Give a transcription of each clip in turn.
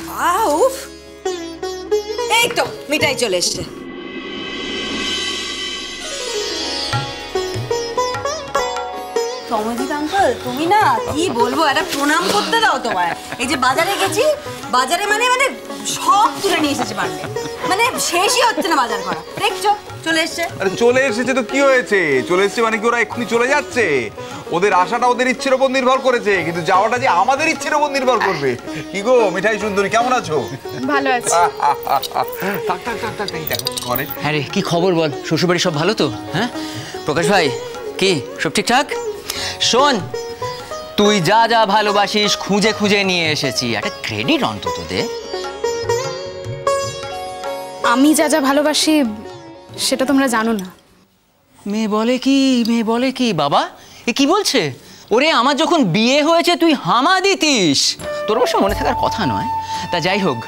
বাবা উফ, এই তো মিঠাই চলে এসছে। সমজিৎ আঙ্কেল, তুমি না কি বলবো, একটা প্রণাম করতে দাও তোমায়। এই যে বাজারে গেছি, বাজারে মানে মানে সব তুলে নিয়ে এসেছে পারলে, মানে শেষই হচ্ছে না বাজার করা। দেখছো চলে এসছে। আরে চলে এসেছে তো কি হয়েছে? চলে এসেছে মানে কি ওরা এক্ষুনি চলে যাচ্ছে? ওদের আশাটা ওদের ইচ্ছের উপর নির্ভর করেছে, কিন্তু যাওয়াটা যে আমাদের ইচ্ছের উপর নির্ভর করবে। কি গো মিঠাই সুন্দরী, কেমন আছো? ভালো আছি। থাক থাক থাক থাক, এই দেখো ঘরে। হ্যাঁ রে, কি খবর বল? শ্বশুরবাড়ি সব ভালো তো? হ্যাঁ প্রকাশ ভাই, কি সব ঠিকঠাক? শোন, তুই যা যা ভালোবাসিস খুঁজে খুঁজে নিয়ে এসেছি, একটা ক্রেডিট অন্তত দে। আমি যা যা ভালোবাসি সেটা তোমরা জানো না। মেয়ে বলে কি, মেয়ে বলে কি বাবা? এ কি বলছে? ওরে আমার যখন বিয়ে হয়েছে তুই হামা দিতিস, তোর অবশ্য মনে থাকার কথা নয়। তা যাই হোক,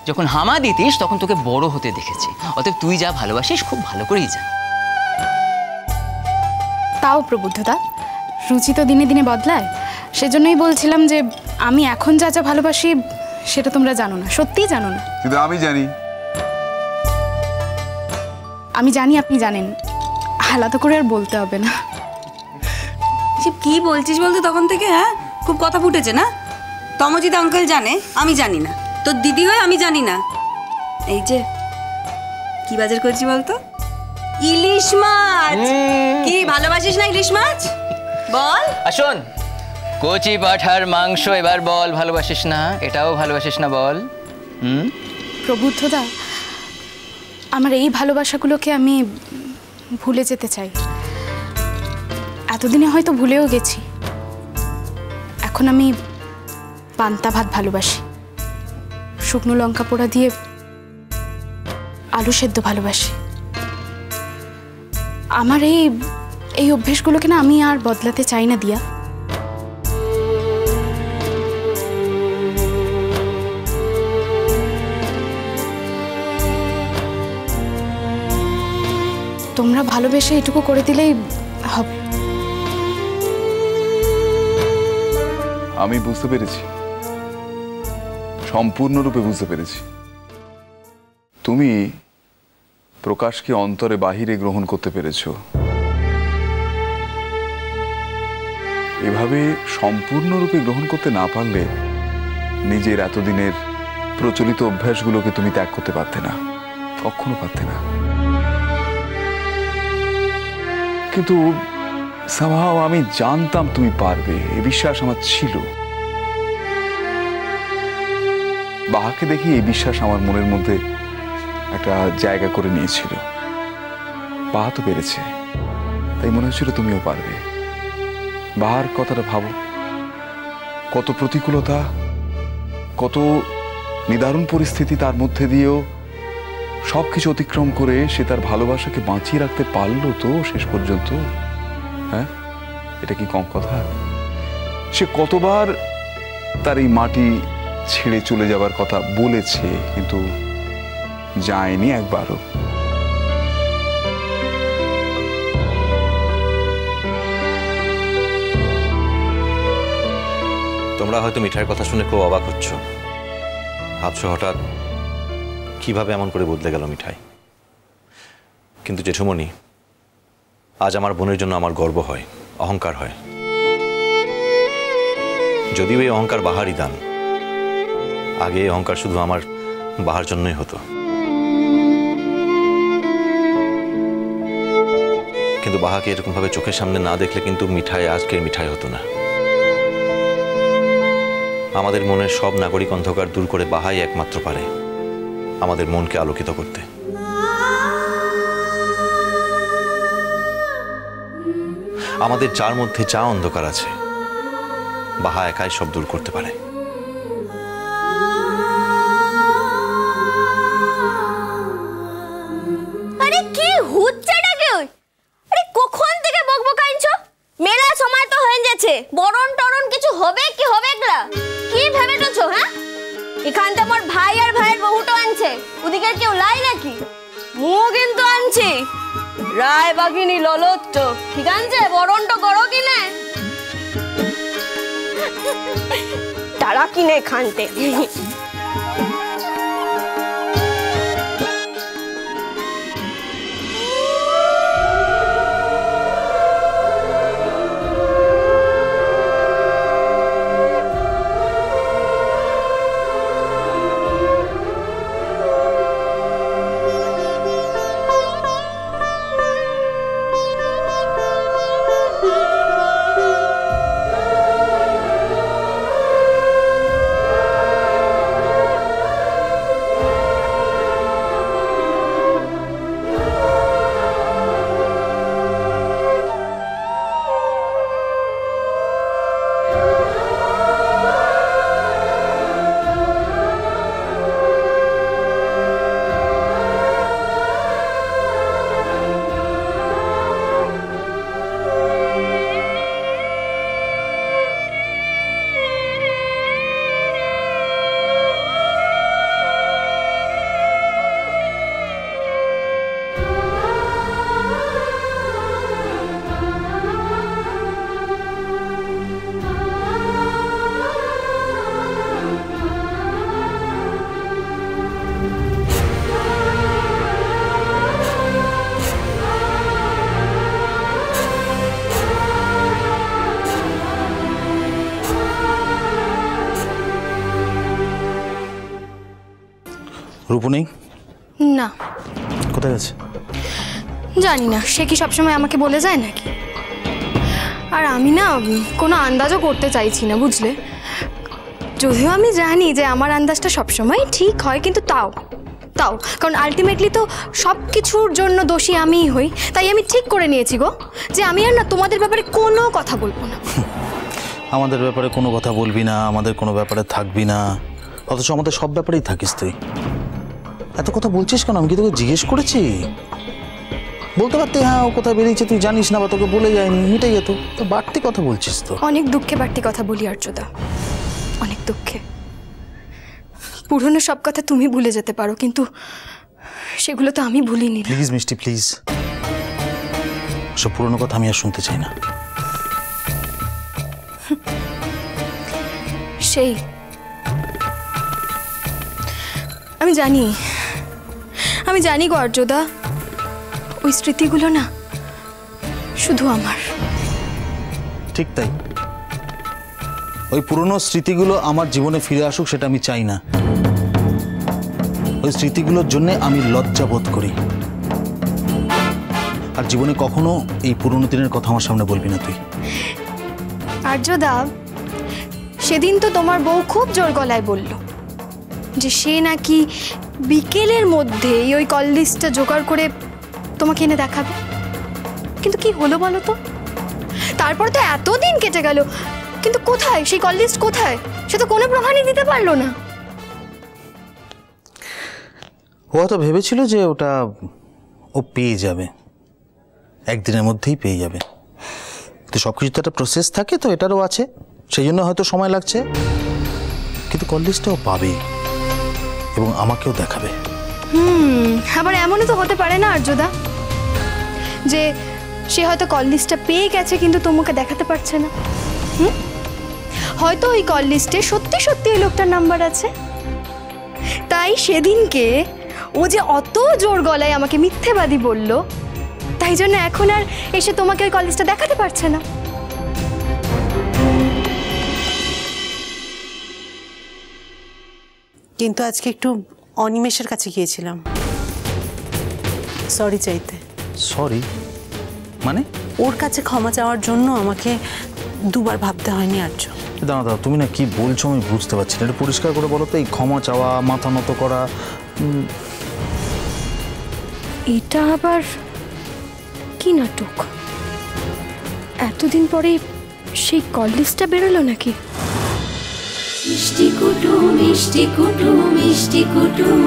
যখন হামা দিতিস তখন তোকে বড় হতে দেখেছি, অতএব তুই যা ভালোবাসিস খুব ভালো করেই যা। তাও প্রবুদ্ধতা, রুচি তো দিনে দিনে বদলায়। সেজন্যই বলছিলাম যে আমি এখন যা যা ভালোবাসি সেটা তোমরা জানো না, সত্যিই জানো না। কিন্তু আমি জানি। আমি জানি আপনি জানেন, আলাদা করে আর বলতে হবে না। কি বলছিস বলতে তখন থেকে? হ্যাঁ খুব কথা ফুটেছে না? তমজিৎ আঙ্কেল জানে, আমি জানি না। তোর দিদি হয়ে আমি জানি না। এই যে কি বাজার করছি বলতো? ইলিশ মাছ। কি ভালোবাসিস না ইলিশ মাছ? বল। আসুন, কচি পাঠার মাংস, এবার বল ভালোবাসিস না? এটাও ভালোবাসিস না বল? প্রবুদ্ধদা, আমার এই ভালোবাসাগুলোকে আমি ভুলে যেতে চাই। এতদিনে হয়তো ভুলেও গেছি। এখন আমি পান্তা ভাত ভালোবাসি, শুকনো লঙ্কা পোড়া দিয়ে আলু সেদ্ধ ভালোবাসি। আমার এই অভ্যেসগুলোকে না আমি আর বদলাতে চাই না দিয়া। তোমরা ভালোবেসে এটুকু করে দিলেই হবে। আমি বুঝতে পেরেছি, সম্পূর্ণরূপে বুঝতে পেরেছি। তুমি প্রকাশকে অন্তরে বাহিরে গ্রহণ করতে পেরেছো। এভাবে সম্পূর্ণরূপে গ্রহণ করতে না পারলে নিজের এতদিনের প্রচলিত অভ্যাসগুলোকে তুমি ত্যাগ করতে পারতে না, কখনো পারতে না। কিন্তু somehow আমি জানতাম তুমি পারবে, এই বিশ্বাস আমার ছিল। বাহাকে দেখি এই বিশ্বাস আমার মনের মধ্যে একটা জায়গা করে নিয়েছিল। বাহা তো পেরেছে, তাই মনে হচ্ছিল তুমিও পারবে। বাহার কথাটা ভাবো, কত প্রতিকূলতা, কত নিদারুণ পরিস্থিতি, তার মধ্যে দিয়েও সবকিছু অতিক্রম করে সে তার ভালোবাসাকে বাঁচিয়ে রাখতে পারলো তো শেষ পর্যন্ত। হ্যাঁ, এটা কি কম কথা? সে কতবার তার এই মাটি ছেড়ে চলে যাবার কথা বলেছে, কিন্তু যায়নি একবারও। তোমরা হয়তো মিঠাইয়ের কথা শুনে খুব অবাক হচ্ছ, ভাবছো হঠাৎ কিভাবে এমন করে বদলে গেল মিঠাই। কিন্তু জেঠুমণি, আজ আমার বোনের জন্য আমার গর্ব হয়, অহংকার হয়। যদিও এই অহংকার বাহারই দান, আগে এই অহংকার শুধু আমার বাহার জন্যই হতো। কিন্তু বাহাকে এরকম ভাবে চোখের সামনে না দেখলে কিন্তু মিঠাই আজকের মিঠাই হতো না। আমাদের মনের সব নাগরিক অন্ধকার দূর করে বাহাই একমাত্র পারে আমাদের মনকে আলোকিত করতে। আমাদের যার মধ্যে যা অন্ধকার আছে বাহা একাই সব দূর করতে পারে। আরে কি হচ্ছেটা কি? আরে কখন থেকে বকবক আনছো? মেলা সময় তো হয়ে যাচ্ছে, বরণ টরণ কিছু হবে কি হবে না? কি ভেবেছো? হ্যাঁ, এখানটা আমার ভাই আর ভাইয়ের বহুটো আনছে, ওদিকে কেউ লাই নাকি? মু কিন্তু আনছি রায় বাগিনী ললচ্চ, ঠিক আছে? বরণটা করো কি না? তারা কিনে খানতে রূপু নেই? না, কোথায় গেছে? জানি না। সে কি সবসময় আমাকে বলে যায় নাকি? আর আমি না কোনো আন্দাজও করতে চাইছি না, বুঝলে? যদিও আমি জানি যে আমার আন্দাজটা সবসময় ঠিক হয়, কিন্তু তাও কারণ আলটিমেটলি তো সব কিছুর জন্য দোষী আমিই হই। তাই আমি ঠিক করে নিয়েছি গো যে আমি আর না তোমাদের ব্যাপারে কোনো কথা বলবো না। আমাদের ব্যাপারে কোনো কথা বলবি না, আমাদের কোনো ব্যাপারে থাকবি না, অথচ আমাদের সব ব্যাপারেই থাকিস তুই। এত কথা বলছিস কেন? আমি কি তোকে জিজ্ঞেস করেছি? বলতে পারতে হ্যাঁ ও কোথায় বেরিয়েছে তুই জানিস না বা তোকে বলে যায়নি, মিটাই যেত। তো বাড়তি কথা বলছিস তো। অনেক দুঃখে বাড়তি কথা বলি আর্যদা, অনেক দুঃখে। পুরনো সব কথা তুমি ভুলে যেতে পারো, কিন্তু সেগুলো তো আমি ভুলিনি। প্লিজ মিষ্টি, প্লিজ, সব পুরনো কথা আমি আর শুনতে চাই না। সেই আমি জানি গো আর্যদা, ওই স্মৃতিগুলো না শুধু আমার। ঠিক তাই, ওই পুরনো স্মৃতিগুলো আমার জীবনে ফিরে আসুক সেটা আমি চাই না। ওই স্মৃতিগুলোর জন্য আমি লজ্জা বোধ করি। আর জীবনে কখনো এই পুরনো দিনের কথা আমার সামনে বলবি না তুই। আর্যদা, সেদিন তো তোমার বউ খুব জোর গলায় বলল যে সে নাকি বিকেলের মধ্যেই ওই কল লিস্টটা জোগাড় করে তোমাকে এনে দেখাবে। কিন্তু কি হলো বলো তো? তারপর তো এতদিন কেটে গেল, কিন্তু কোথায় সেই কল লিস্ট? কোথায়? সে তো কোনো প্রমাণই দিতে পারলো না। ও হয়তো ভেবেছিল যে ওটা ও পেয়ে যাবে, একদিনের মধ্যেই পেয়ে যাবে। তো সব কিছু তো একটা প্রসেস থাকে, তো এটারও আছে, সেই জন্য হয়তো সময় লাগছে। কিন্তু কল লিস্টটা ও পাবে এবং আমাকেও দেখাবে। আবার এমনও তো হতে পারে না আর্যদা যে সে হয়তো কল লিস্টটা পেয়ে গেছে কিন্তু তোমাকে দেখাতে পারছে না। হয়তো ওই কল লিস্টে সত্যি সত্যি ওই লোকটার নাম্বার আছে। তাই সেদিনকে ও যে অত জোর গলায় আমাকে মিথ্যেবাদী বলল, তাই জন্য এখন আর এসে তোমাকে ওই কল লিস্টটা দেখাতে পারছে না। কিন্তু আজকে একটু অনিমেষের কাছে গিয়েছিলাম সরি চাইতে। সরি মানে? ওর কাছে ক্ষমা চাওয়ার জন্য আমাকে দুবার ভাবতে হয়নি আর্য। দাদা তুমি না কি বলছো আমি বুঝতে পারছি না, এটা পরিষ্কার করে বলো তো। এই ক্ষমা চাওয়া, মাথা নত করা, এটা আবার কি নাটক? এতদিন পরে সেই কল লিস্টটা বেরোলো নাকি? মিষ্টি কুটুম মিষ্টি কুটুম মিষ্টি কুটুম।